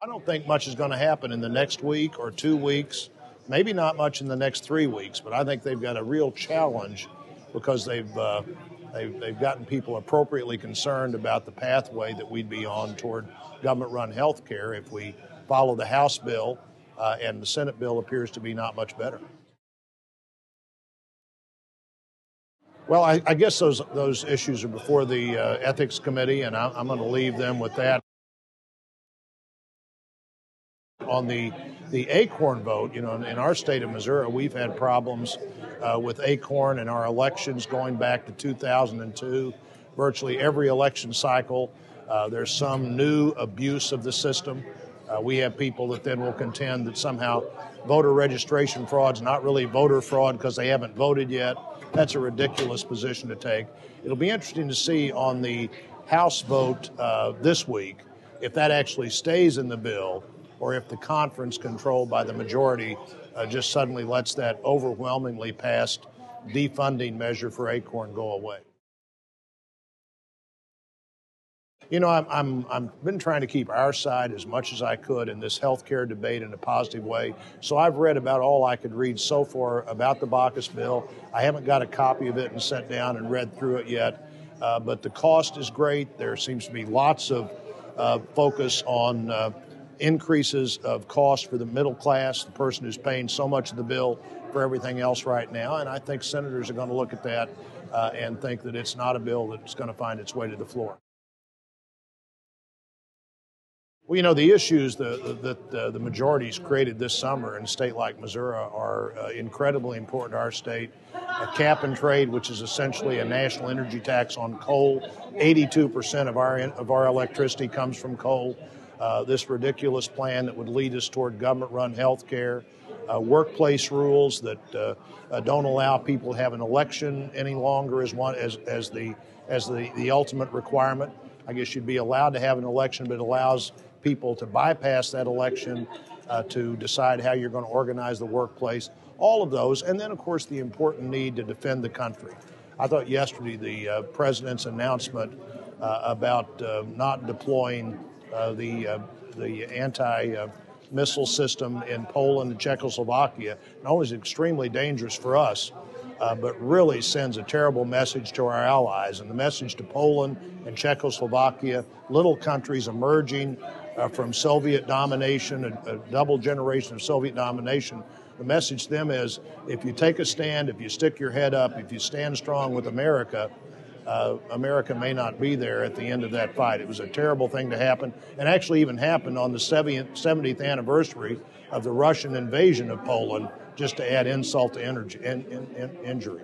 I don't think much is going to happen in the next week or 2 weeks, maybe not much in the next 3 weeks, but I think they've got a real challenge because they've gotten people appropriately concerned about the pathway that we'd be on toward government-run health care if we follow the House bill, and the Senate bill appears to be not much better. Well, I guess those issues are before the Ethics Committee, and I'm going to leave them with that. On the ACORN vote, in our state of Missouri, we've had problems with ACORN in our elections going back to 2002. Virtually every election cycle, there's some new abuse of the system. We have people that then will contend that somehow voter registration fraud's not really voter fraud because they haven't voted yet. That's a ridiculous position to take. It'll be interesting to see on the House vote this week if that actually stays in the bill, or if the conference controlled by the majority just suddenly lets that overwhelmingly passed defunding measure for ACORN go away. I've been trying to keep our side as much as I could in this healthcare debate in a positive way. So I've read about all I could read so far about the Baucus bill. I haven't got a copy of it and sat down and read through it yet. But the cost is great. There seems to be lots of focus on increases of cost for the middle class, the person who's paying so much of the bill for everything else right now. And I think senators are going to look at that and think that it's not a bill that's going to find its way to the floor. Well, the issues that the majorities created this summer in a state like Missouri are incredibly important to our state. A cap and trade, which is essentially a national energy tax on coal. 82% of our electricity comes from coal. This ridiculous plan that would lead us toward government-run health care. Workplace rules that don't allow people to have an election any longer as the ultimate requirement. I guess you'd be allowed to have an election, but it allows people to bypass that election to decide how you're going to organize the workplace, all of those. And then, of course, the important need to defend the country. I thought yesterday the president's announcement about not deploying the anti-missile system in Poland and Czechoslovakia not only is extremely dangerous for us, but really sends a terrible message to our allies. And the message to Poland and Czechoslovakia, little countries emerging from Soviet domination, a double generation of Soviet domination, the message to them is, if you take a stand, if you stick your head up, if you stand strong with America, America may not be there at the end of that fight. It was a terrible thing to happen, and actually even happened on the 70th anniversary of the Russian invasion of Poland, just to add insult to injury.